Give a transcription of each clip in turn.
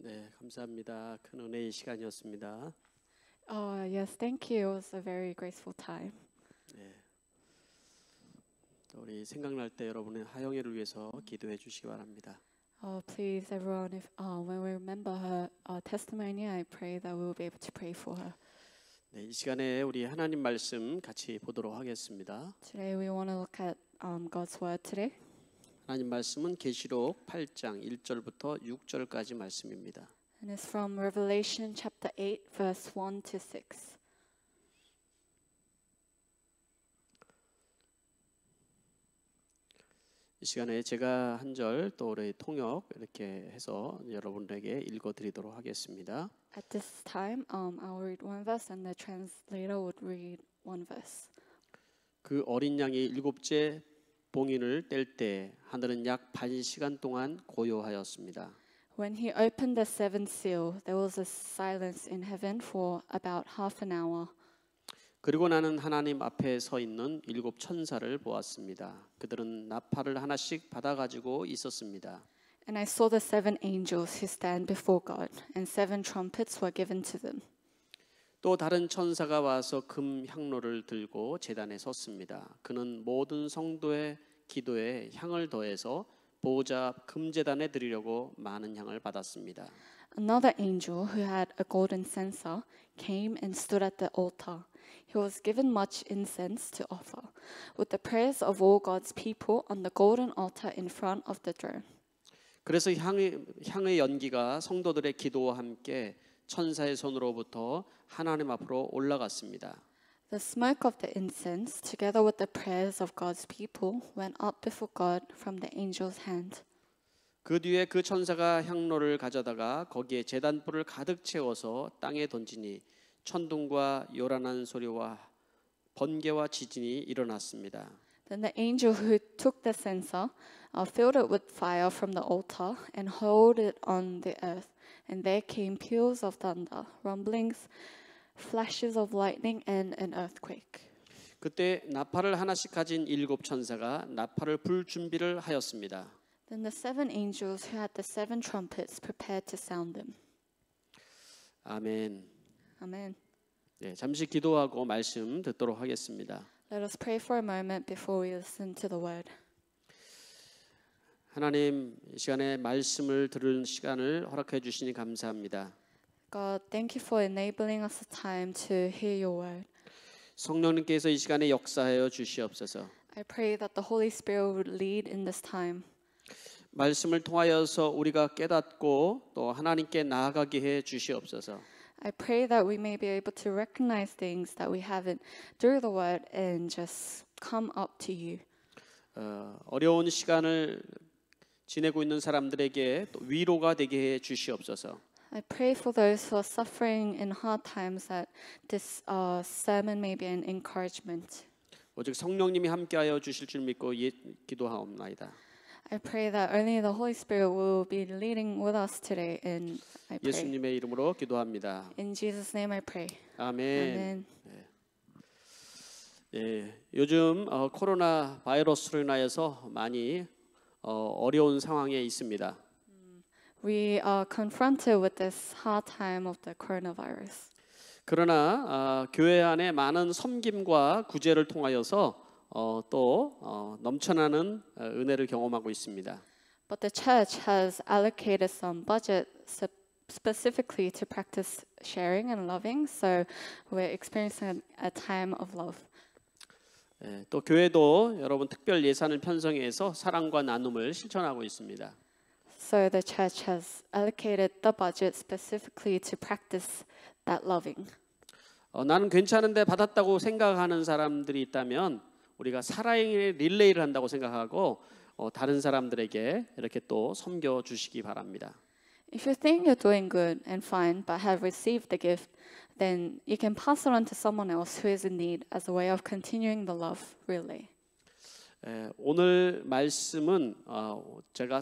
네, 감사합니다. 큰 은혜의 시간이었습니다. Yes, thank you. It was a very graceful time. 네, 우리 생각날 때 여러분의 하영애를 위해서 기도해 주시기 바랍니다. Please, everyone, if when we remember her testimony, I pray that we will be able to pray for her. 네, 이 시간에 우리 하나님 말씀 같이 보도록 하겠습니다. Today, we want to look at God's word today. 하나님 말씀은 계시록 8장 1절부터 6절까지 말씀입니다. And it's from Revelation chapter 8, verse 1 to 6. 이 시간에 제가 한 절 또 우리 통역 이렇게 해서 여러분에게 읽어드리도록 하겠습니다. At this time, I'll read one verse, and the translator would read one verse. 그 어린 양이 일곱째 봉인을 뗄 때 하늘은 약 반 시간 동안 고요하였습니다. When he opened the seventh seal, there was a silence in heaven for about half an hour. 그리고 나는 하나님 앞에 서 있는 일곱 천사를 보았습니다. 그들은 나팔을 하나씩 받아 가지고 있었습니다. And I saw the seven angels who stand before God, and seven trumpets were given to them. 또 다른 천사가 와서 금 향로를 들고 제단에 섰습니다. 그는 모든 성도의 기도에 향을 더해서 보호자 앞 금제단에 드리려고 많은 향을 받았습니다. Another angel who had a golden censer came and stood at the altar. He was given much incense to offer, with the prayers of all God's people on the golden altar in front of the throne. 그래서 향의 연기가 성도들의 기도와 함께 천사의 손으로부터 하나님 앞으로 올라갔습니다. The smoke of the incense, together with the prayers of God's people, went up before God from the angel's hand. 그 뒤에 그 천사가 향로를 가져다가 거기에 제단불을 가득 채워서 땅에 던지니 천둥과 요란한 소리와 번개와 지진이 일어났습니다. Then the angel who took the censer filled it with fire from the altar and hurled it on the earth. And there came peals of thunder, rumblings, flashes of lightning, and an earthquake. 그때 나팔을 하나씩 가진 일곱 천사가 나팔을 불 준비를 하였습니다. Then the seven angels who had the seven trumpets prepared to sound them. 아멘. Amen. 네, 잠시 기도하고 말씀 듣도록 하겠습니다. Let us pray for a moment before we listen to the word. 하나님, 이 시간에 말씀을 들은 시간을 허락해 주시니 감사합니다. God, thank you for enabling us a time to hear your word. 성령님께서 이 시간에 역사하여 주시옵소서. I pray that the Holy Spirit would lead in this time. 말씀을 통하여서 우리가 깨닫고 또 하나님께 나아가게 해 주시옵소서. I pray that we may be able to recognize things that we haven't through the word and just come up to you. 어려운 시간을 지내고 있는 사람들에게 또 위로가 되게 해 주시옵소서. I pray for those who are suffering in hard times that this sermon may be an encouragement. 오직 성령님이 함께하여 주실 줄 믿고 기도하옵나이다. I pray that only the Holy Spirit will be leading with us today, and I pray. 예수님의 이름으로 기도합니다. In Jesus' name I pray. 아멘. Amen. 네, 요즘 코로나 바이러스로 인하여서 많이 어려운 상황에 있습니다. We are confronted with this hard time of the coronavirus. 그러나 교회 안에 많은 섬김과 구제를 통하여서 또 넘쳐나는 은혜를 경험하고 있습니다. But the church has allocated some budget specifically to practice sharing and loving, so we're experiencing a time of love. 또 교회도 여러분 특별 예산을 편성해서 사랑과 나눔을 실천하고 있습니다. So the church has allocated the budget specifically to practice that loving. 나는 괜찮은데 받았다고 생각하는 사람들이 있다면 우리가 사랑의 릴레이를 한다고 생각하고 다른 사람들에게 이렇게 또 섬겨 주시기 바랍니다. If you think you're doing good and fine but have received the gift, then you can pass it on to someone else who is in need as a way of continuing the love relay. 오늘 말씀은 제가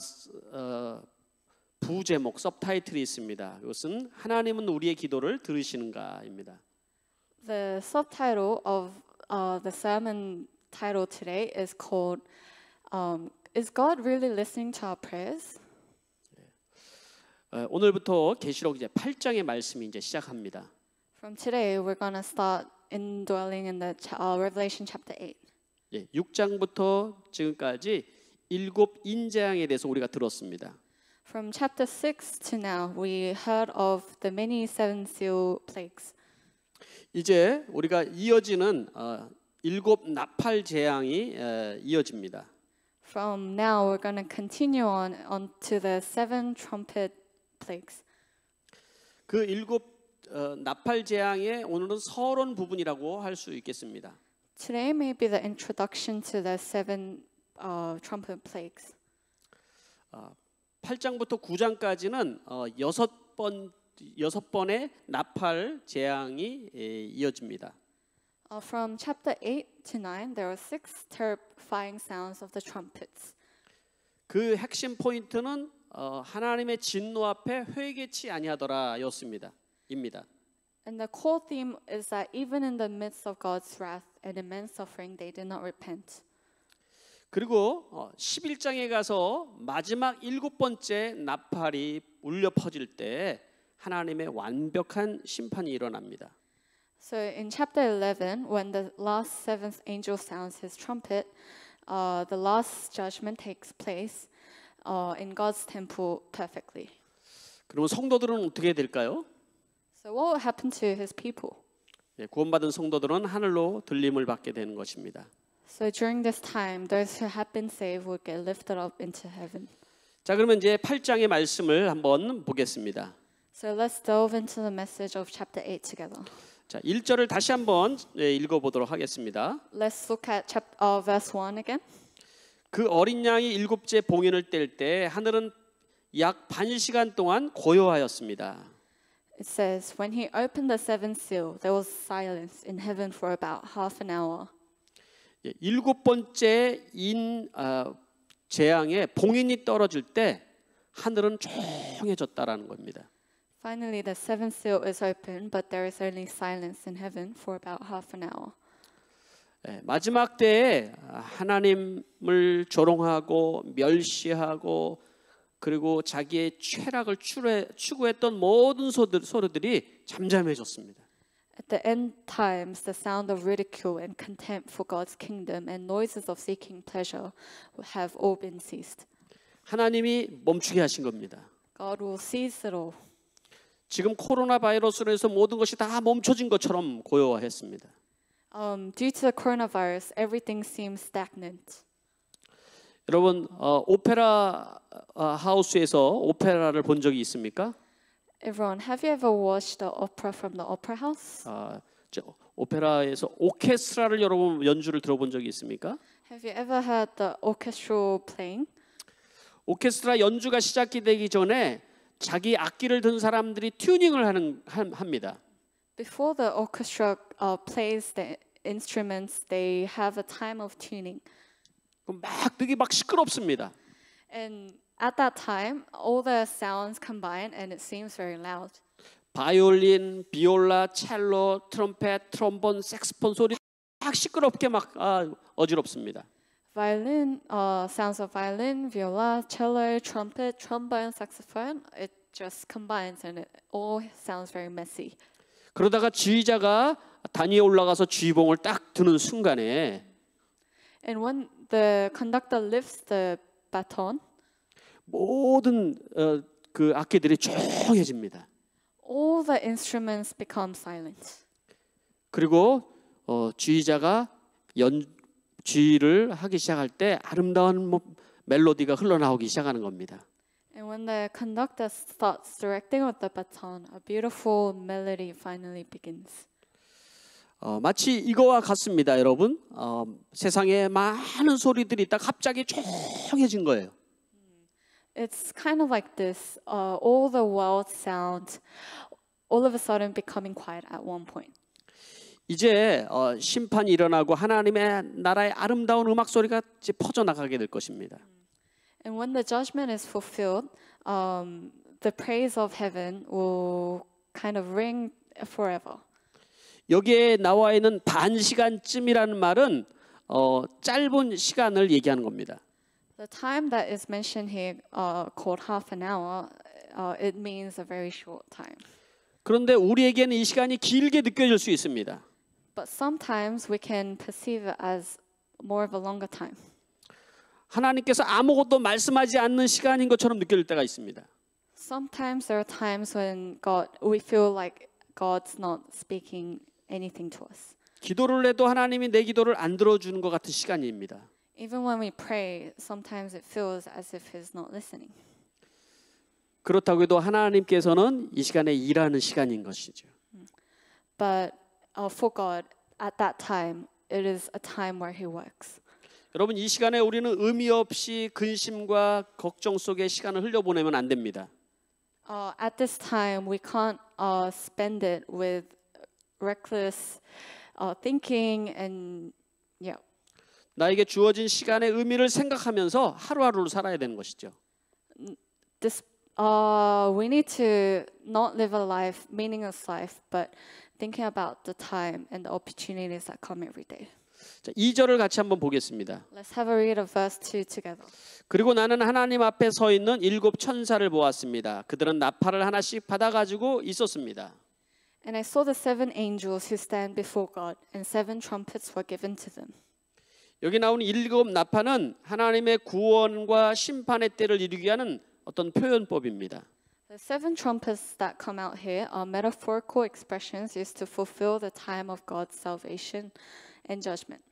부제목 서브타이틀이 있습니다. 이것은 하나님은 우리의 기도를 들으시는가입니다. The subtitle of the sermon title today is called Is God really listening to our prayers? 오늘부터 계시록 이제 8장의 말씀이 이제 시작합니다. From today, we're going to start indwelling in the Revelation chapter 8. 6장부터 지금까지 7 인재앙에 대해서 우리가 들었습니다. From chapter 6 to now, we heard of the many seven seal plagues. 이제 우리가 이어지는 7 나팔 재앙이 이어집니다. From now, we're going to continue on to the seven trumpet plagues. 그 7 나팔 재앙의 오늘은 서론 부분이라고 할 수 있겠습니다. Today may be the introduction to the seven trumpet plagues. 8장부터 9장까지는 6번의 나팔 재앙이 이어집니다. From chapter 8 to 9, there are 6 terrifying sounds of the trumpets. 그 핵심 포인트는 하나님의 진노 앞에 회개치 아니하더라였습니다. 입니다. And the core theme is that even in the midst of God's wrath and immense suffering, they did not repent. 그리고 11장에 가서 마지막 7번째 나팔이 울려 퍼질 때 하나님의 완벽한 심판이 일어납니다. So in chapter 11, when the last seventh angel sounds his trumpet, the last judgment takes place in God's temple perfectly. 그러면 성도들은 어떻게 될까요? So what will happen to his people? 구원받은 성도들은 하늘로 들림을 받게 되는 것입니다. So during this time, those who have been saved will get lifted up into heaven. 자, 그러면 이제 8장의 말씀을 한번 보겠습니다. So let's delve into the message of chapter 8 together. 자, 1절을 다시 한번 읽어보도록 하겠습니다. Let's look at verse 1 again. 그 어린 양이 7째 봉인을 뗄 때 하늘은 약 반 시간 동안 고요하였습니다. It says, when he opened the seventh seal, there was silence in heaven for about half an hour. 7번째 재앙에 봉인이 떨어질 때 하늘은 조용해졌다라는 겁니다. Finally, the seventh seal is open, but there is only silence in heaven for about half an hour. 마지막 때에 하나님을 조롱하고 멸시하고 그리고 자기의 쾌락을 추구했던 모든 소리들이 잠잠해졌습니다. At the end times, the sound of ridicule and contempt for God's kingdom and noises of seeking pleasure have all been ceased. 하나님이 멈추게 하신 겁니다. God will cease it all. 지금 코로나 바이러스로 해서 모든 것이 다 멈춰진 것처럼 고요했습니다. Due to the coronavirus, everything seems stagnant. 여러분 오페라 하우스에서 오페라를 본 적이 있습니까? Everyone, have you ever watched the opera from the opera house? 오페라에서 오케스트라를 여러분 연주를 들어본 적이 있습니까? Have you ever heard the orchestral playing? 오케스트라 연주가 시작이 되기 전에 자기 악기를 든 사람들이 튜닝을 합니다. Before the orchestra plays the instruments, they have a time of tuning. 되게 막 시끄럽습니다. And at that time, all the sounds combine, and it seems very loud. 바이올린, 비올라, 첼로, 트럼펫, 트롬본, 색스폰 소리 막 시끄럽게 막 어지럽습니다. Violin, sounds of violin, viola, cello, trumpet, trombone, saxophone. It just combines, and it all sounds very messy. 그러다가 지휘자가 단위에 올라가서 지휘봉을 딱 드는 순간에 And when the conductor lifts the baton, 모든 그 악기들이 조용해집니다. all the instruments become silent. 그리고 지휘자가 지휘를 하기 시작할 때 아름다운 멜로디가 흘러나오기 시작하는 겁니다. And when the conductor starts directing with the baton, a beautiful melody finally begins. 마치 이거와 같습니다, 여러분. 세상에 많은 소리들이 있다 갑자기 조용해진 거예요. It's kind of like this. All the world sounds, all of a sudden becoming quiet at one point. 이제 심판이 일어나고 하나님의 나라의 아름다운 음악 소리가 이제 퍼져나가게 될 것입니다. And when the judgment is fulfilled, the praise of heaven will kind of ring forever. 여기에 나와 있는 반 시간쯤이라는 말은 짧은 시간을 얘기하는 겁니다. The time that is mentioned here, called half an hour, it means a very short time. 그런데 우리에게는 이 시간이 길게 느껴질 수 있습니다. But sometimes we can perceive it as more of a longer time. 하나님께서 아무것도 말씀하지 않는 시간인 것처럼 느껴질 때가 있습니다. Sometimes there are times when we feel like God's not speaking anything to us. 기도를 해도 하나님이 내 기도를 안 들어주는 것 같은 시간입니다. Even when we pray, sometimes it feels as if He's not listening. 그렇다고 해도 하나님께서는 이 시간에 일하는 시간인 것이죠. But for God, at that time, it is a time where He works. 여러분 이 시간에 우리는 의미 없이 근심과 걱정 속에 시간을 흘려보내면 안 됩니다. At this time, we can't spend it with reckless thinking and 나에게 주어진 시간의 의미를 생각하면서 하루하루를 살아야 되는 것이죠. We need to not live a life, meaningless life, but thinking about the time and the opportunities that come every day. 자, 2절을 같이 한번 보겠습니다. Let's have a read of verse 2 together. 그리고 나는 하나님 앞에 서 있는 7 천사를 보았습니다. 그들은 나팔을 하나씩 받아 가지고 있었습니다. And I saw the 7 angels who stand before God, and 7 trumpets were given to them. 여기 나오는 7 나팔은 하나님의 구원과 심판의 때를 이루게 하는 어떤 표현법입니다. The 7 trumpets that come out here are metaphorical expressions used to fulfill the time of God's salvation and judgment.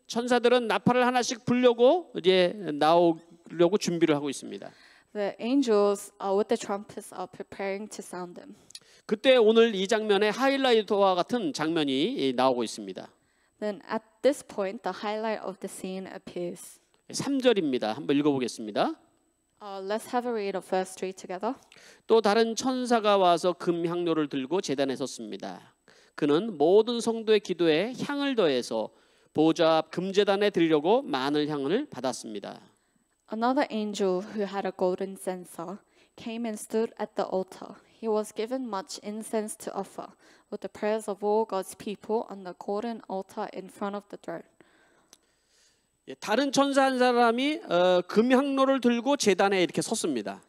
천사들은 나팔을 하나씩 불려고 이제 나오려고 준비를 하고 있습니다. The angels with the trumpets are preparing to sound them. 그때 오늘 이 장면에 하이라이트와 같은 장면이 나오고 있습니다. Then at this point, the highlight of the scene appears. 3절입니다. 한번 읽어보겠습니다. Let's have a read of verse 3 together. 또 다른 천사가 와서 금향료를 들고 제단에 섰습니다. 그는 모든 성도의 기도에 향을 더해서 보좌 앞 금제단에 드리려고 많은 향을 받았습니다. Another angel who had a golden censer came and stood at the altar. He was given much incense to offer, with the prayers of all God's people on the golden altar in front of the throne. 다른 천사 한 사람이 금향로를 들고 제단에 이렇게 섰습니다.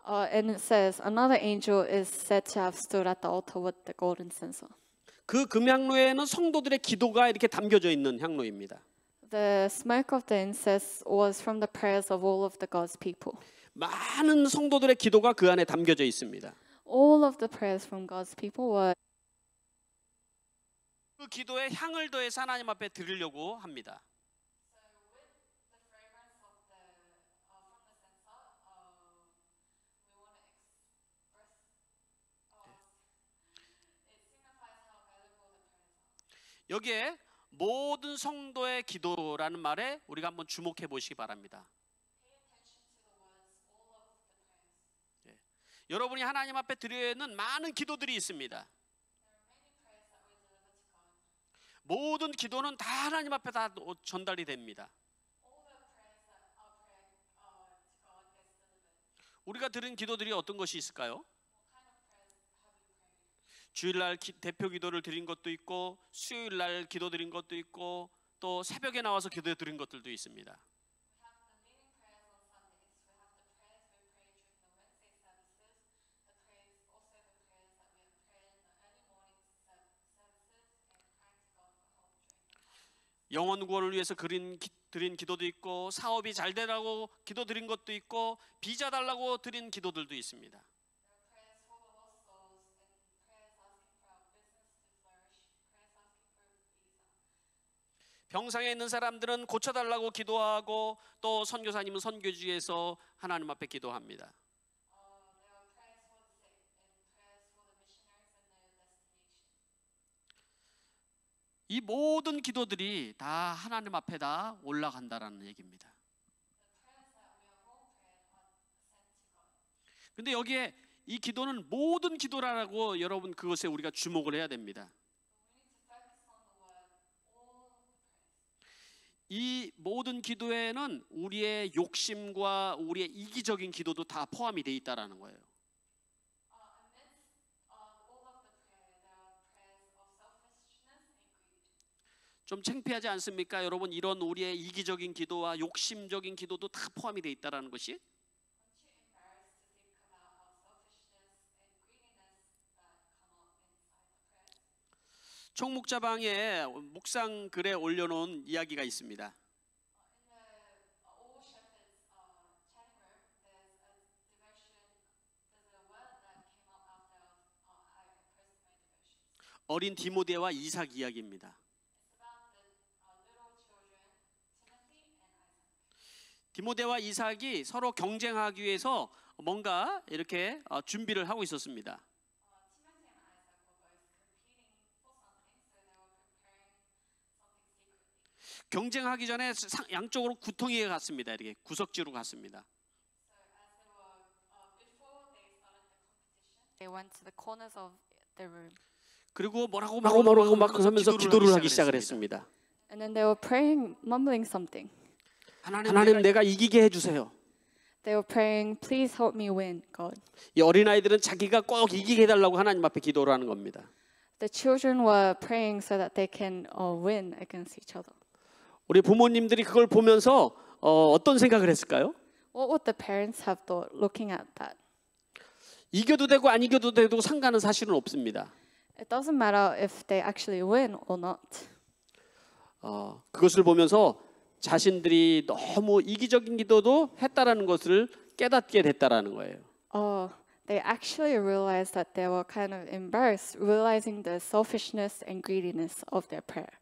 And it says another angel is said to have stood at the altar with the golden censer. 그 금향로에는 성도들의 기도가 이렇게 담겨져 있는 향로입니다. The smoke of the incense was from the prayers of all of the God's people. 많은 성도들의 기도가 그 안에 담겨져 있습니다. All of the prayers from God's people were. 그 기도에 향을 더해서 하나님 앞에 드리려고 합니다. 여기에 모든 성도의 기도라는 말에 우리가 한번 주목해 보시기 바랍니다. 여러분이 하나님 앞에 드려야 하는 많은 기도들이 있습니다. 모든 기도는 다 하나님 앞에 다 전달이 됩니다. 우리가 드린 기도들이 어떤 것이 있을까요? 주일날 대표 기도를 드린 것도 있고 수요일날 기도 드린 것도 있고 또 새벽에 나와서 기도 드린 것들도 있습니다. 영혼 구원을 위해서 드린 기도도 있고 사업이 잘 되라고 기도 드린 것도 있고 비자 달라고 드린 기도들도 있습니다. 병상에 있는 사람들은 고쳐달라고 기도하고 또 선교사님은 선교지에서 하나님 앞에 기도합니다. 이 모든 기도들이 다 하나님 앞에 다 올라간다라는 얘기입니다. 근데 여기에 이 기도는 모든 기도라고 여러분 그것에 우리가 주목을 해야 됩니다. 이 모든 기도에는 우리의 욕심과 우리의 이기적인 기도도 다 포함이 돼 있다라는 거예요. 좀 창피하지 않습니까? 여러분 이런 우리의 이기적인 기도와 욕심적인 기도도 다 포함이 돼 있다라는 것이? 총목자방에 묵상 글에 올려놓은 이야기가 있습니다. 어린 디모데와 이삭 이야기입니다. 디모데와 이삭이 서로 경쟁하기 위해서 뭔가 이렇게 준비를 하고 있었습니다. 경쟁하기 전에 양쪽으로 구덩이에 갔습니다. 이렇게 구석지로 갔습니다. They went to the corners of the room. 그리고 뭐라고 막 하면서 기도를 하기 시작을 했습니다. And then they were praying, mumbling something. 하나님 내가 이기게 해주세요. They were praying, please help me win, God. 이 어린아이들은 자기가 꼭 이기게 해달라고 하나님 앞에 기도를 하는 겁니다. The children were praying so that they can win against each other. 우리 부모님들이 그걸 보면서 어떤 생각을 했을까요? What would the parents have thought looking at that? 이겨도 되고 안 이겨도 되고 상관은 사실은 없습니다. It doesn't matter if they actually win or not. 그것을 보면서 자신들이 너무 이기적인 기도도 했다라는 것을 깨닫게 됐다라는 거예요. They actually realized that they were kind of embarrassed, realizing the selfishness and greediness of their prayer.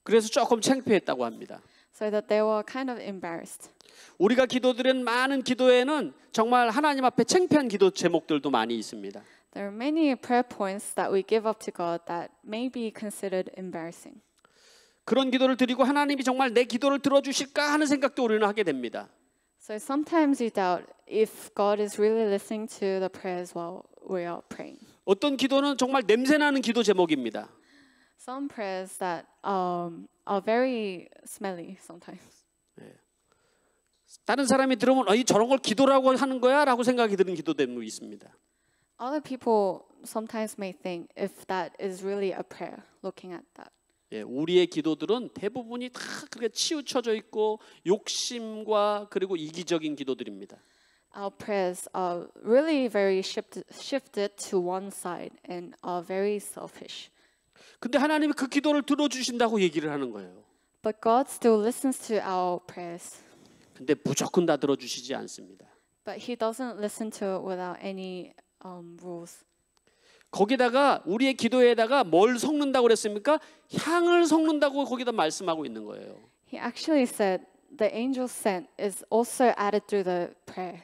그래서 조금 창피했다고 합니다. So that they were kind of embarrassed. 우리가 기도드린 많은 기도에는 정말 하나님 앞에 창피한 기도 제목들도 많이 있습니다. There are many prayer points that we give up to God that may be considered embarrassing. 그런 기도를 드리고 하나님이 정말 내 기도를 들어주실까 하는 생각도 우리는 하게 됩니다. So sometimes you doubt if God is really listening to the prayers while we are praying. 어떤 기도는 정말 냄새나는 기도 제목입니다. Some prayers that are very smelly sometimes. 다른 사람이 들으면 저런 걸 기도라고 하는 거야? 라고 생각이 드는 기도 제목이 있습니다. Other people sometimes may think if that is really a prayer, looking at that. 우리의 기도들은 대부분이 다 그렇게 치우쳐져 있고 욕심과 그리고 이기적인 기도들입니다. Our prayers are really very shifted to one side and are very selfish. 근데 하나님이 그 기도를 들어주신다고 얘기를 하는 거예요. But God still listens to our prayers. 근데 무조건 다 들어주시지 않습니다. But He doesn't listen to it without any rules. 거기다가 우리의 기도에다가 뭘 섞는다고 그랬습니까? 향을 섞는다고 거기다 말씀하고 있는 거예요. He actually said the angel sent is also added through the prayer.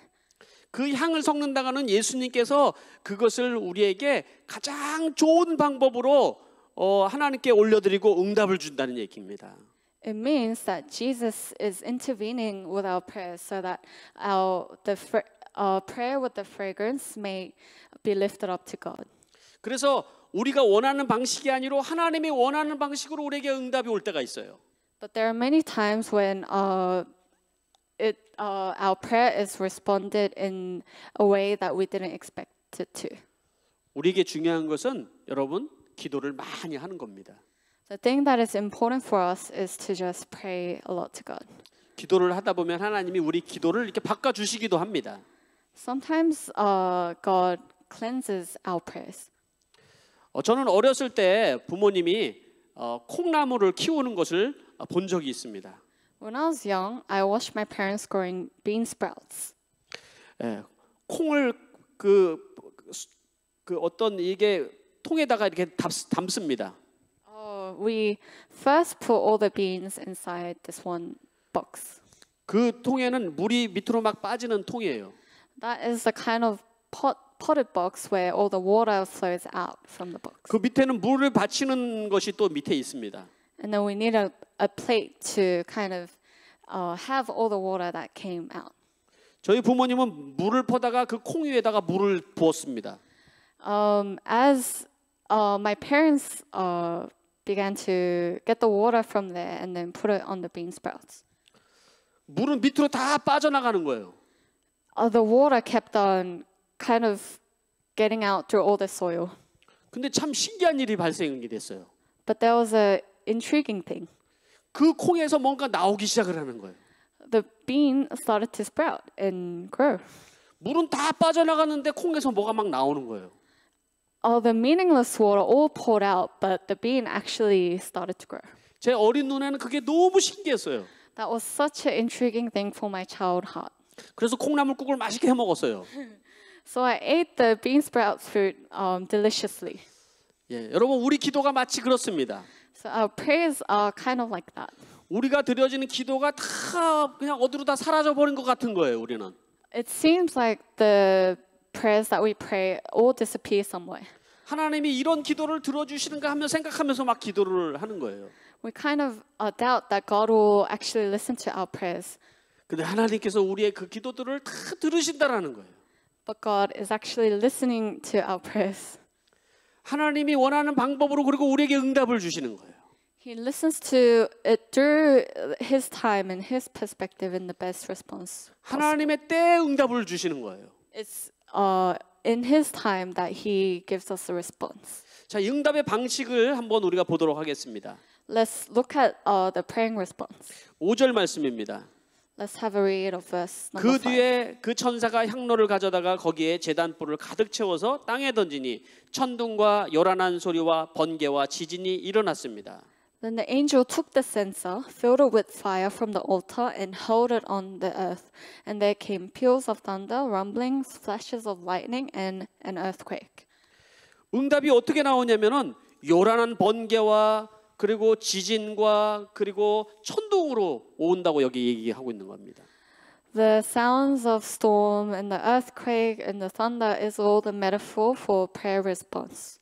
그 향을 섞는다고는 예수님께서 그것을 우리에게 가장 좋은 방법으로 하나님께 올려드리고 응답을 준다는 얘기입니다. It means that Jesus is intervening with our prayers so that our prayer with the fragrance may be lifted up to God. 그래서 우리가 원하는 방식이 아니라 하나님이 원하는 방식으로 우리에게 응답이 올 때가 있어요. But there are many times when our prayer is responded in a way that we didn't expect it to. 우리에게 중요한 것은 여러분 기도를 많이 하는 겁니다. The thing that is important for us is to just pray a lot to God. 기도를 하다 보면 하나님이 우리 기도를 이렇게 바꿔 주시기도 합니다. Sometimes God cleanses our prayers. 저는 어렸을 때 부모님이 콩나물을 키우는 것을 본 적이 있습니다. When I was young, I watched my parents growing bean sprouts. 콩을 그 어떤 이게 통에다가 이렇게 담습니다. We first put all the beans inside this one box. 그 통에는 물이 밑으로 막 빠지는 통이에요. That is the kind of potted box where all the water flows out from the box. 그 밑에는 물을 받치는 것이 또 밑에 있습니다. And then we need a plate to kind of have all the water that came out. 저희 부모님은 물을 퍼다가 그 콩 위에다가 물을 부었습니다. As my parents began to get the water from there and then put it on the bean sprouts. 물은 밑으로 다 빠져나가는 거예요. The water kept on kind of getting out through all the soil. 근데 참 신기한 일이 발생이 됐어요. But there was a intriguing thing. 그 콩에서 뭔가 나오기 시작을 하는 거예요. The bean started to sprout and grow. 물은 다 빠져나가는데 콩에서 뭐가 막 나오는 거예요. the meaningless water all poured out, but the bean actually started to grow. 제 어린 눈에는 그게 너무 신기했어요. That was such an intriguing thing for my child heart. 그래서 콩나물국을 맛있게 해 먹었어요. So I ate the bean sprout fruit deliciously. 예, 여러분 우리 기도가 마치 그렇습니다. So our prayers are kind of like that. 우리가 드려지는 기도가 다 그냥 어디로 다 사라져 버린 것 같은 거예요. 우리는. It seems like the prayers that we pray all disappear somewhere. 하나님이 이런 기도를 들어주시는가 하며 생각하면서 막 기도를 하는 거예요. We kind of doubt that God will actually listen to our prayers. 근데 하나님께서 우리의 그 기도들을 다 들으신다라는 거예요. But God is actually listening to our prayers. 하나님이 원하는 방법으로 그리고 우리에게 응답을 주시는 거예요. He listens to it through His time and His perspective in the best response. 하나님의 때에 응답을 주시는 거예요. It's in His time that He gives us a response. 자, 응답의 방식을 한번 우리가 보도록 하겠습니다. Let's look at the praying response. 5절 말씀입니다. Let's have a read of verse number 그 5. 뒤에 그 천사가 향로를 가져다가 거기에 제단불을 가득 채워서 땅에 던지니 천둥과 요란한 소리와 번개와 지진이 일어났습니다. Then the angel took the censer, filled it with fire from the altar, and hurled it on the earth. And there came peals of thunder, rumblings, flashes of lightning, and an earthquake. 응답이 어떻게 나오냐면은 요란한 번개와 그리고 지진과 그리고 천둥으로 온다고 여기 얘기하고 있는 겁니다. The sounds of storm and the earthquake and the thunder is all the metaphor for prayer response.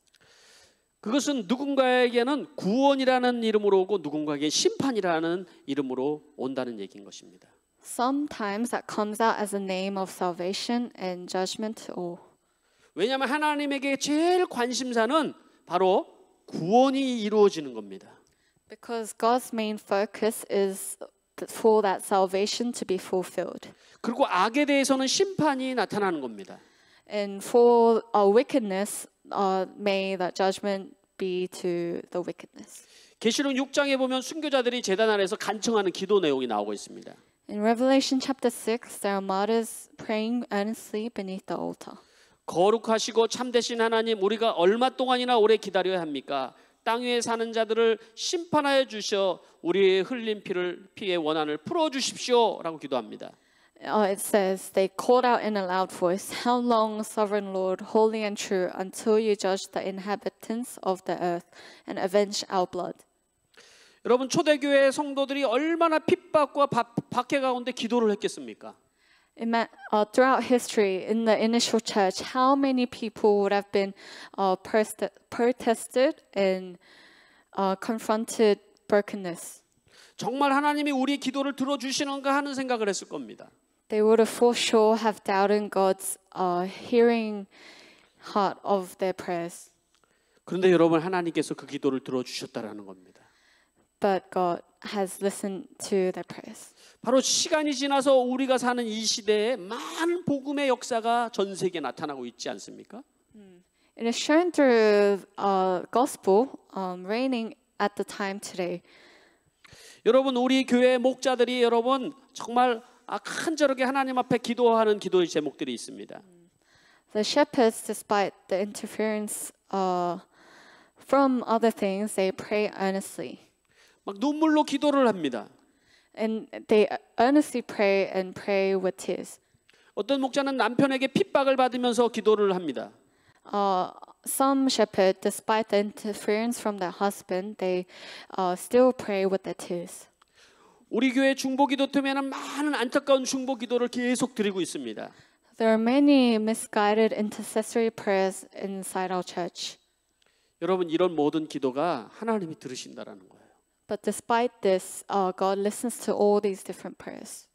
그것은 누군가에게는 구원이라는 이름으로 오고 누군가에게 심판이라는 이름으로 온다는 얘기인 것입니다. Sometimes that comes out as a name of salvation and judgment to all. 왜냐하면 하나님에게 제일 관심사는 바로 구원이 이루어지는 겁니다. Because God's main focus is for that salvation to be fulfilled. 그리고 악에 대해서는 심판이 나타나는 겁니다. And for our wickedness, may that judgment be to the wickedness. 계시록 6장에 보면 순교자들이 제단 아래에서 간청하는 기도 내용이 나오고 있습니다. In Revelation chapter 6, there are martyrs praying earnestly beneath the altar. 거룩하시고 참되신 하나님, 우리가 얼마 동안이나 오래 기다려야 합니까? 땅 위에 사는 자들을 심판하여 주셔 우리의 흘린 피의 원한을 풀어 주십시오라고 기도합니다. It says, they called out in a loud voice, How long, sovereign Lord, holy and true, until you judge the inhabitants of the earth and avenge our blood? 여러분 초대교회 성도들이 얼마나 핍박과 박해 가운데 기도를 했겠습니까? Throughout history, in the initial church, how many people would have been protested and confronted brokenness? 정말 하나님이 우리의 기도를 들어주시는가 하는 생각을 했을 겁니다. They would have for sure have doubted God's hearing heart of their prayers. 그런데 여러분 하나님께서 그 기도를 들어주셨다라는 겁니다. But God has listened to their prayers. 바로 시간이 지나서 우리가 사는 이 시대에 많은 복음의 역사가 전 세계에 나타나고 있지 않습니까? It is shown through gospel reigning at the time today. 여러분 우리 교회 목자들이 여러분 정말 간절하게 하나님 앞에 기도하는 기도의 제목들이 있습니다. The shepherds, despite the interference from other things, they pray earnestly. 막 눈물로 기도를 합니다. And they earnestly pray and pray with tears. 어떤 목자는 남편에게 핍박을 받으면서 기도를 합니다. Some shepherd, despite the interference from their husband, they still pray with their tears. 우리 교회 중보기도팀에는 많은 안타까운 중보기도를 계속 드리고 있습니다. There are many misguided intercessory prayers inside our church. 여러분 이런 모든 기도가 하나님이 들으신다라는 거예요. But despite this, God listens to all these different prayers.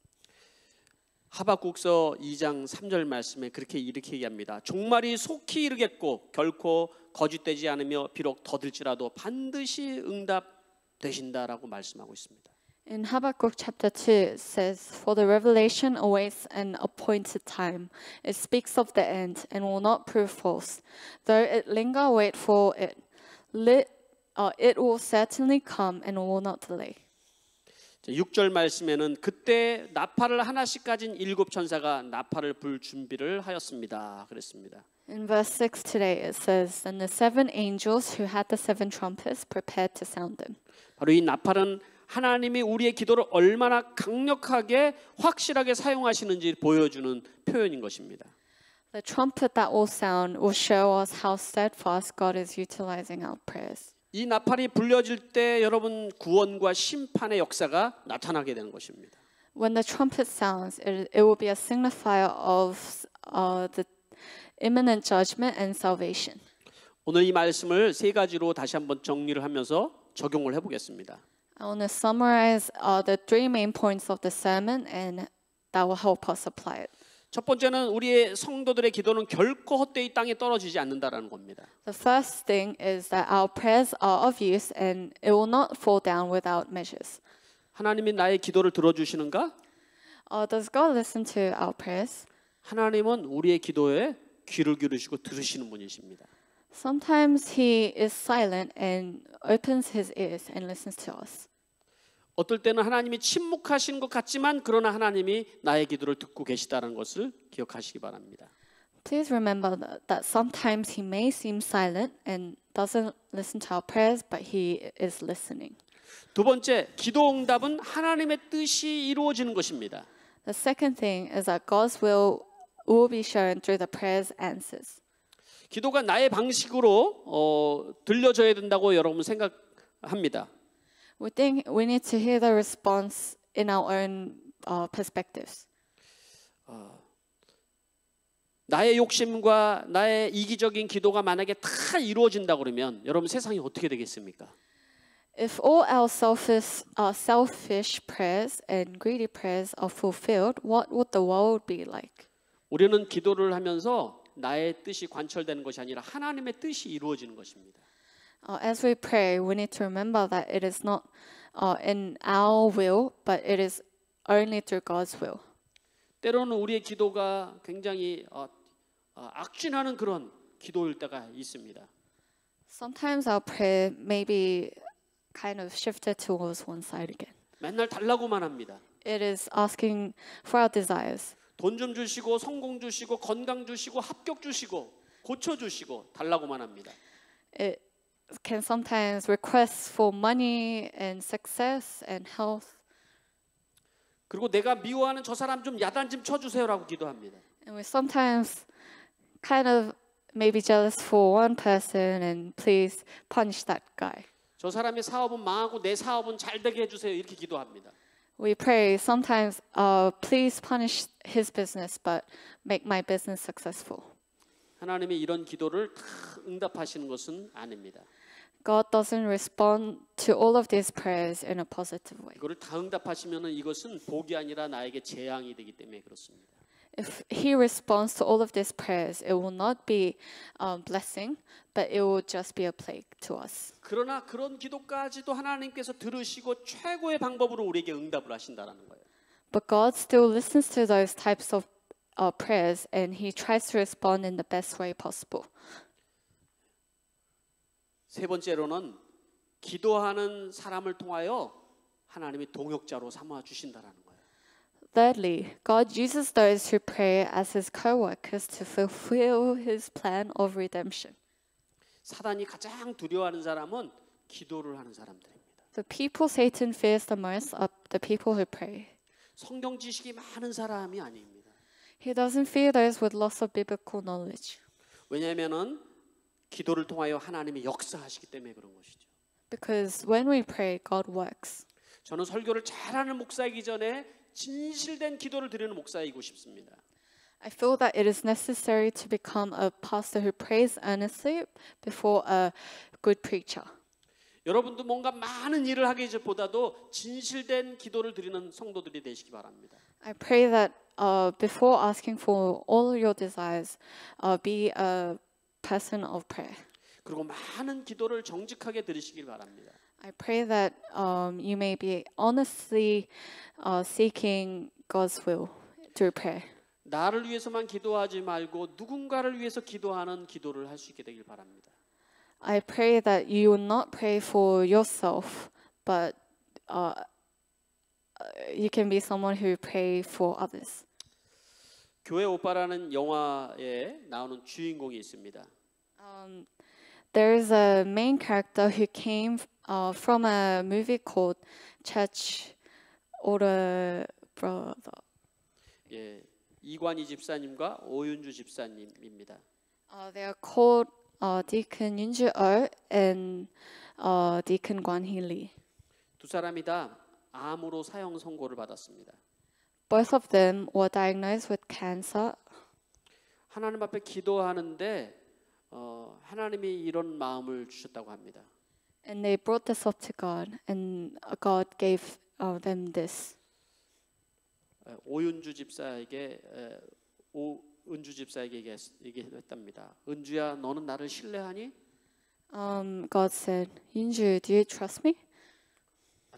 하박국서 2장 3절 말씀에 이렇게 얘기합니다. 종말이 속히 이르겠고 결코 거짓되지 않으며 비록 더딜지라도 반드시 응답되신다라고 말씀하고 있습니다. In Habakkuk chapter 2 it says, For the revelation awaits an appointed time. It speaks of the end and will not prove false. Though it linger, wait for it. It will certainly come and will not delay. 6절 말씀에는 그때 나팔을 하나씩 가진 7 천사가 나팔을 불 준비를 하였습니다. 그랬습니다. In verse 6 today it says, "Then the seven angels who had the seven trumpets prepared to sound them." 바로 이 나팔은 하나님이 우리의 기도를 얼마나 강력하게 확실하게 사용하시는지 보여주는 표현인 것입니다. The trumpet that will sound will show us how steadfast God is utilizing our prayers. 이 나팔이 불려질 때 여러분 구원과 심판의 역사가 나타나게 되는 것입니다. When the trumpet sounds, it will be a signifier of the imminent judgment and salvation. 오늘 이 말씀을 세 가지로 다시 한번 정리를 하면서 적용을 해보겠습니다. I want to summarize the three main points of the sermon, and that will help us apply it. 첫 번째는 우리의 성도들의 기도는 결코 헛되이 땅에 떨어지지 않는다라는 겁니다. The first thing is that our prayers are of use and it will not fall down without measures. 하나님이 나의 기도를 들어주시는가? Does God listen to our prayers? 하나님은 우리의 기도에 귀를 기울이시고 들으시는 분이십니다. Sometimes He is silent and opens His ears and listens to us. 어떨 때는 하나님이 침묵하신 것 같지만 그러나 하나님이 나의 기도를 듣고 계시다는 것을 기억하시기 바랍니다. Please remember that sometimes He may seem silent and doesn't listen to our prayers, but He is listening. 두 번째, 기도 응답은 하나님의 뜻이 이루어지는 것입니다. The second thing is that God's will be shown through the prayers answers. 기도가 나의 방식으로 들려져야 된다고 여러분 생각합니다. We think we need to hear the response in our own perspectives. 나의 욕심과 나의 이기적인 기도가 만약에 다 이루어진다 그러면 여러분 세상이 어떻게 되겠습니까? If all our selfish prayers and greedy prayers are fulfilled, what would the world be like? 우리는 기도를 하면서 나의 뜻이 관철되는 것이 아니라 하나님의 뜻이 이루어지는 것입니다. As we pray, we need to remember that it is not in our will, but it is only through God's will. 때로는 우리의 기도가 굉장히 악진하는 그런 기도일 때가 있습니다. Sometimes our prayer may be kind of shifted towards one side again. 맨날 달라고만 합니다. It is asking for our desires. 돈 좀 주시고 성공 주시고 건강 주시고 합격 주시고 고쳐 주시고 달라고만 합니다. It can sometimes request for money and success and health. 그리고 내가 미워하는 저 사람 좀 야단 좀 쳐주세요라고 기도합니다. And we sometimes kind of maybe jealous for one person and please punish that guy. 저 사람의 사업은 망하고 내 사업은 잘 되게 해주세요 이렇게 기도합니다. We pray sometimes, please punish his business, but make my business successful. 하나님이 이런 기도를 다 응답하시는 것은 아닙니다. God doesn't respond to all of these prayers in a positive way. 이거를 다 응답하시면은 이것은 복이 아니라 나에게 재앙이 되기 때문에 그렇습니다. If He responds to all of these prayers, it will not be blessing, but it will just be a plague to us. 그러나 그런 기도까지도 하나님께서 들으시고 최고의 방법으로 우리에게 응답을 하신다라는 거예요. But God still listens to those types of prayers, and He tries to respond in the best way possible. 세 번째로는 기도하는 사람을 통하여 하나님이 동역자로 삼아 주신다라는 거예요. Thirdly, God uses those who pray as His co-workers to fulfill His plan of redemption. 사단이 가장 두려워하는 사람은 기도를 하는 사람들입니다. The people Satan fears the most are the people who pray. 성경 지식이 많은 사람이 아닙니다. He doesn't fear those with loss of biblical knowledge. 왜냐하면은 기도를 통하여 하나님이 역사하시기 때문에 그런 것이죠. Because when we pray, God works. 저는 설교를 잘하는 목사이기 전에 진실된 기도를 드리는 목사이고 싶습니다. I feel that it is necessary to become a pastor who prays earnestly before a good preacher. 여러분도 뭔가 많은 일을 하기보다도 진실된 기도를 드리는 성도들이 되시기 바랍니다. I pray that before asking for all your desires, be a person of prayer. 그리고 많은 기도를 정직하게 드리시길 바랍니다. I pray that you may be honestly seeking God's will through prayer. 나를 위해서만 기도하지 말고 누군가를 위해서 기도하는 기도를 할 수 있게 되길 바랍니다. I pray that you will not pray for yourself, but you can be someone who pray for others. 교회 오빠라는 영화에 나오는 주인공이 있습니다. There's a main character who came from a movie called Church Order Brother. 예, 이관희 집사님과 오윤주 집사님입니다. They are called Deacon Yunju Oh and Deacon Guan Hee Lee. 두 사람이 다 암으로 사형 선고를 받았습니다. Both of them were diagnosed with cancer. 하나님 앞에 기도하는데 하나님이 이런 마음을 주셨다고 합니다. And they brought this up to God, and God gave them this. 오윤주 집사에게 은주 집사에게 얘기했답니다. 은주야, 너는 나를 신뢰하니? God said, Yunju, do you trust me?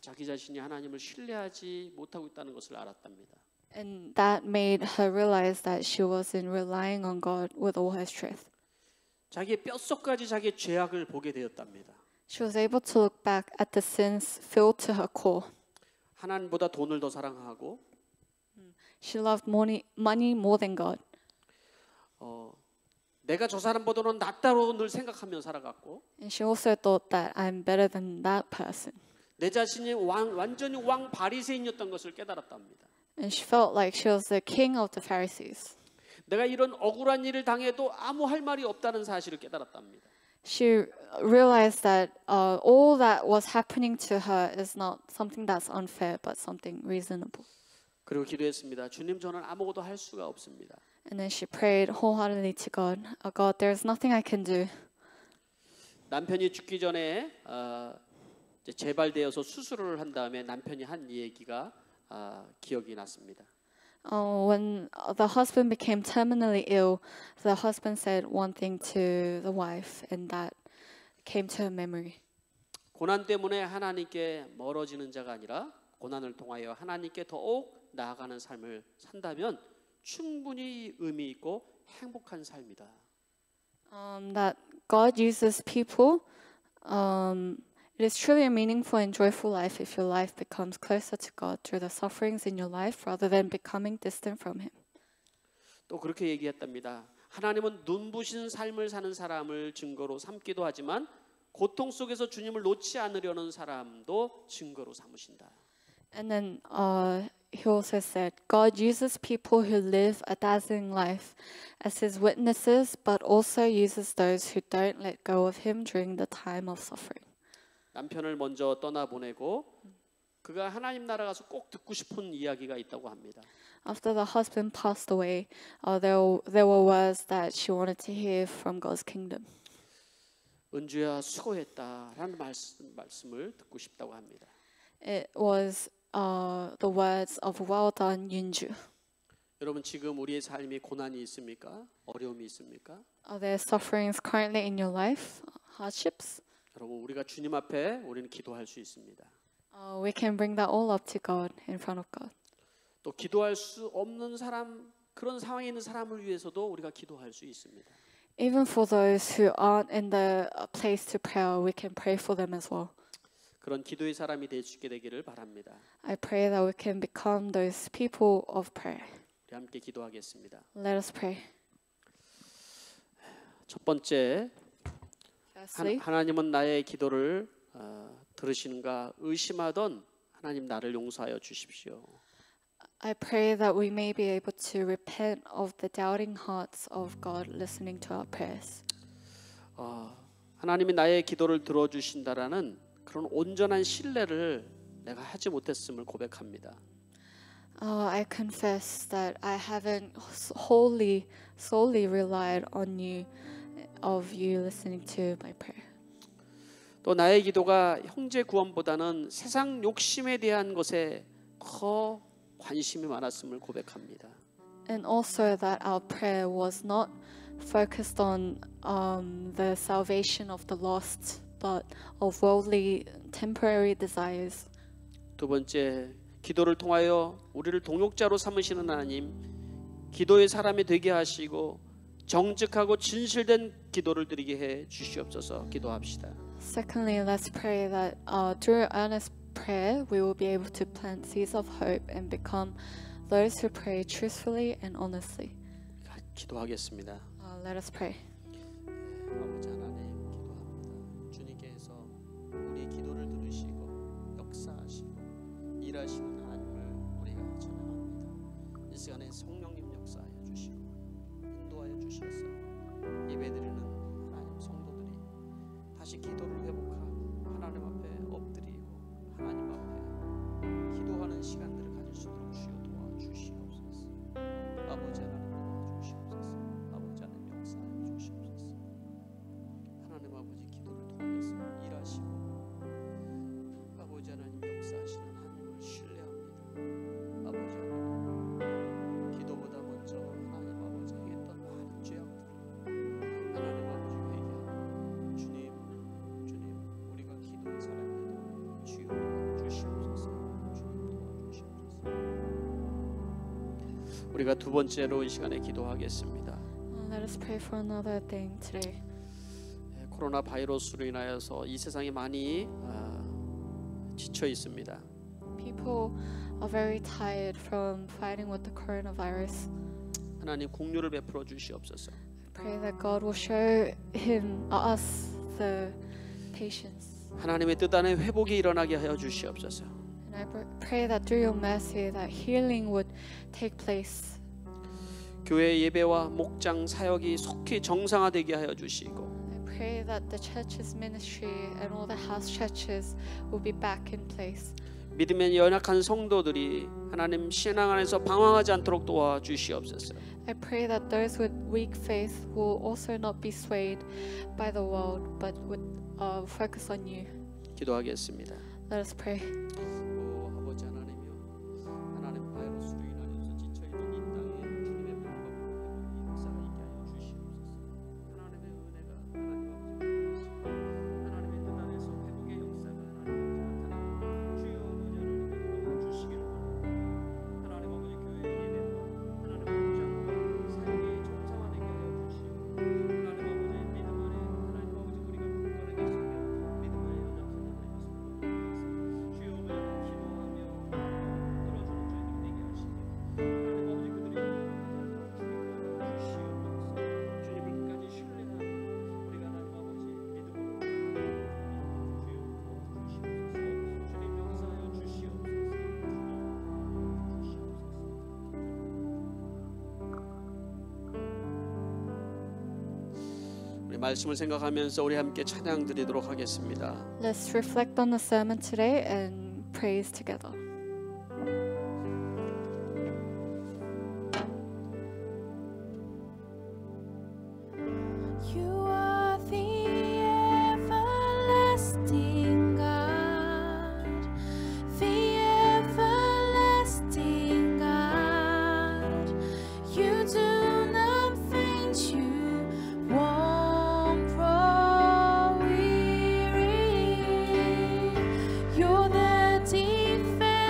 자기 자신이 하나님을 신뢰하지 못하고 있다는 것을 알았답니다. And that made her realize that she wasn't relying on God with all her strength. 자기의 뼛속까지 자기의 죄악을 보게 되었답니다. She was able to look back at the sins filled to her core. 하나님보다 돈을 더 사랑하고 She loved money more than God. 내가 저 사람보다는 낫다고 늘 생각하며 살아갔고 And she also thought that I'm better than that person. 내 자신이 완전히 왕 바리새인이었던 것을 깨달았답니다. And she felt like she was the king of the Pharisees. 내가 이런 억울한 일을 당해도 아무 할 말이 없다는 사실을 깨달았답니다. She realized that all that was happening to her is not something that's unfair, but something reasonable. 그리고 기도했습니다. 주님, 저는 아무것도 할 수가 없습니다. And then she prayed wholeheartedly to God. God, there's nothing I can do. 남편이 죽기 전에 이제 재발되어서 수술을 한 다음에 남편이 한 얘기가 기억이 났습니다. When the husband became terminally ill, the husband said one thing to the wife, and that came to her memory. 고난 때문에 하나님께 멀어지는 자가 아니라 고난을 통하여 하나님께 더욱 나아가는 삶을 산다면 충분히 의미 있고 행복한 삶이다. That God uses people. It is truly a meaningful and joyful life if your life becomes closer to God through the sufferings in your life rather than becoming distant from Him. 또 그렇게 얘기했답니다. 하나님은 눈부신 삶을 사는 사람을 증거로 삼기도 하지만 고통 속에서 주님을 놓지 않으려는 사람도 증거로 삼으신다. And then he also said, God uses people who live a dazzling life as His witnesses, but also uses those who don't let go of Him during the time of suffering. 남편을 먼저 떠나보내고 그가 하나님 나라 가서 꼭 듣고 싶은 이야기가 있다고 합니다. After the husband passed away, there were words that she wanted to hear from God's kingdom. 은주야 수고했다라는 말씀을 듣고 싶다고 합니다. It was the words of well done, Yunju. 여러분 지금 우리의 삶이 고난이 있습니까? 어려움이 있습니까? Are there sufferings currently in your life? Hardships? 여러분 우리가 주님 앞에 우리는 기도할 수 있습니다. We can bring that all up to God, in front of God. 또 기도할 수 없는 사람 그런 상황에 있는 사람을 위해서도 우리가 기도할 수 있습니다. Even for those who aren't in the place to pray, we can pray for them as well. 그런 기도의 사람이 될 수 있게 되기를 바랍니다. I pray that we can become those people of prayer. 우리 함께 기도하겠습니다. Let us pray. 첫 번째, Firstly, 하나님은 나의 기도를 들으시는가 의심하던 하나님 나를 용서하여 주십시오. I pray that we may be able to repent of the doubting hearts of God listening to our prayers. 하나님이 나의 기도를 들어주신다라는 그런 온전한 신뢰를 내가 하지 못했음을 고백합니다. I confess that I haven't solely relied on you, of you listening to my prayer. 또 나의 기도가 형제 구원보다는 세상 욕심에 대한 것에 더 관심이 많았음을 고백합니다. And also that our prayer was not focused on the salvation of the lost, but of worldly, temporary desires. 두 번째, 기도를 통하여 우리를 동역자로 삼으시는 하나님, 기도의 사람이 되게 하시고 정직하고 진실된 기도를 드리게 해 주시옵소서. 기도합시다. Secondly, let's pray that through earnest prayer, we will be able to plant seeds of hope and become those who pray truthfully and honestly. 기도하겠습니다. Let us pray. 아버지 하나님 기도합니다. 주님께서 우리 기도를 들으시고 역사하시고 일하시는 하나님을 우리가 찬양합니다. 이 시간에 성령님 역사하여 주시고 인도하여 주셔서 예배드리는 하나님 성도들이 다시 기도를 회복하고 하나님 앞에 엎드리고 하나님 앞에 기도하는 시간들을 가질 수 있도록 주여 도와주시옵소서. 아버지 하나님 도와주시옵소서. 아버지 하나님 역사하여 주시옵소서. 하나님 아버지 기도를 통해서 일하시고 아버지 하나님 역사하시는 하나님을 신뢰합니다. 아버지 하나님 기도보다 먼저 하나님 아버지 행했던 많은 죄악들을 하나님 아버지 회개하고 주님 우리가 기도의 사람인데도 주여 도와주시옵소서. 주님 도와주시옵소서. 우리가 두 번째로 이 시간에 기도하겠습니다. Let us pray for another thing today. 코로나 바이러스로 인하여서 이 세상이 많이 지쳐 있습니다. People are very tired from fighting with the coronavirus. 하나님 긍휼을 베풀어 주시옵소서. I pray that God will show us the patience. 하나님의 뜻 안에 회복이 일어나게 하여 주시옵소서. And I pray that through your mercy that healing would take place. 교회 예배와 목장 사역이 속히 정상화되게 하여 주시고 I pray that the church's ministry and all the house churches will be back in place. 믿음의 연약한 성도들이 하나님 신앙 안에서 방황하지 않도록 도와 주시옵소서. I pray that those with weak faith will also not be swayed by the world, but would focus on you. 기도하겠습니다. Let us pray. 오 아버지 하나님이여, 하나님 바이러스로 인하여서 지쳐 있는 이 땅에 주님의 평강과 역사가 있게 하여 주시옵소서. 하나님의 은혜가 하나님 아버지 하나님의 뜻 안에서 회복의 역사가 하나님 나타나고 주여 아버지 하나님께 도와주시기를 바랍니다. 하나님 아버지 교회 예배와 하나님 목장과 사역이 정상화되게 하여 주시고 하나님 아버지 믿음 안에 하나님 아버지 우리가 굳건하게 서며 믿음 안에 연약한 하나님의 성도들 위해서 주여 아버지 기도하며 끌어주는 저희들 되게 하시고 하나님 아버지 그들이 주시옵소서. 주님을 끝까지 신뢰하고 우리가 하나님 아버지 믿음으로 주여 도와주시옵소서. 주님 역사하여 주시옵소서. 우리 말씀을 생각하면서 우리 함께 찬양 드리도록 하겠습니다. Let's reflect on the sermon today and praise together. You are the everlasting God, the everlasting God. You do not faint, you won't grow weary. You're the defender.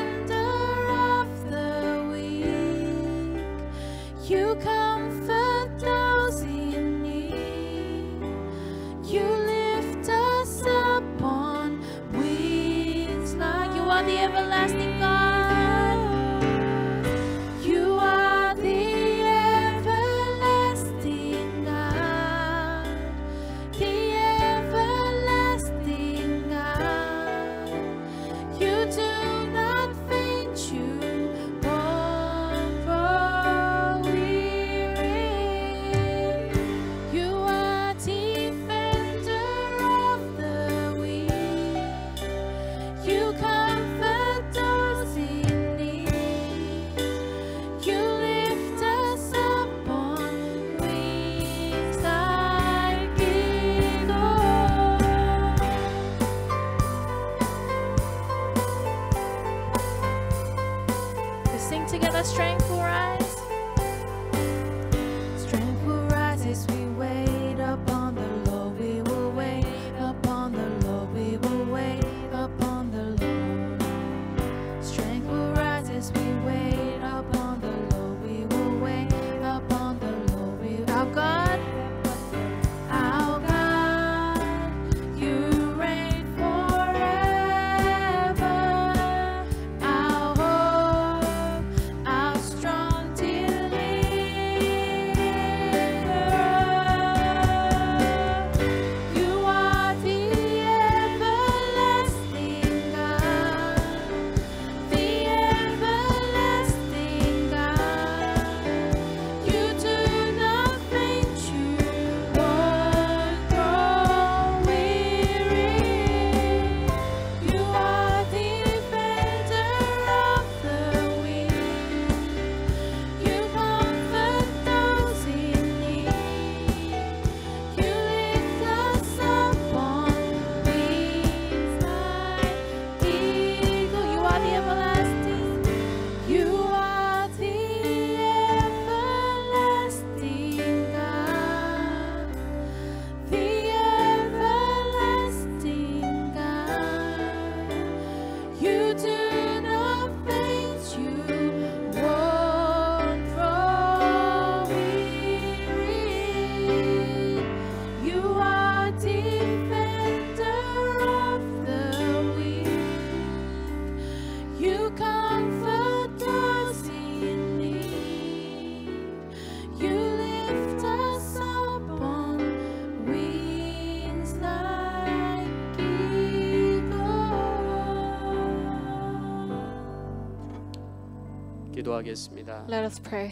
기도하겠습니다. Let us pray.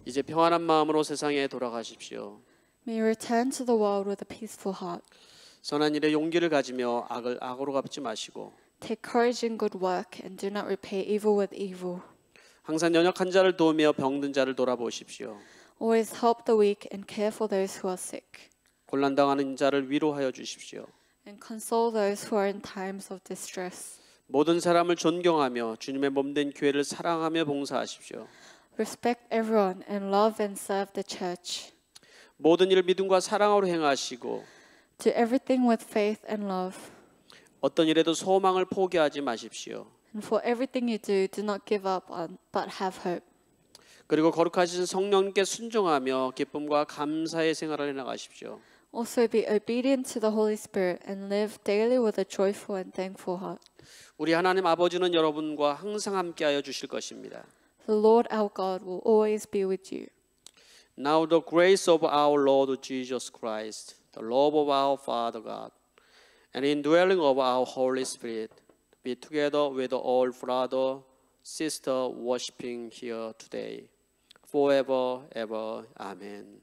이제 평안한 마음으로 세상에 돌아가십시오. May you return to the world with a peaceful heart. 선한 일에 용기를 가지며 악을 악으로 갚지 마시고 Take courage in good work and do not repay evil with evil. 항상 연약한 자를 도우며 병든 자를 돌아보십시오. Always help the weak and care for those who are sick. 곤란당하는 자를 위로하여 주십시오. And console those who are in times of distress. 모든 사람을 존경하며 주님의 몸된 교회를 사랑하며 봉사하십시오. Respect everyone and love and serve the church. 모든 일을 믿음과 사랑으로 행하시고 Do everything with faith and love. 어떤 일에도 소망을 포기하지 마십시오. And for everything you do not give up on, but have hope. 그리고 거룩하신 성령님께 순종하며 기쁨과 감사의 생활을 해나가십시오. Also be obedient to the Holy Spirit and live daily with a joyful and thankful heart. 우리 하나님 아버지는 여러분과 항상 함께하여 주실 것입니다. The Lord our God will always be with you. Now the grace of our Lord Jesus Christ, the love of our Father God, and indwelling of our Holy Spirit be together with all brother, sister worshiping here today, forever, ever. Amen.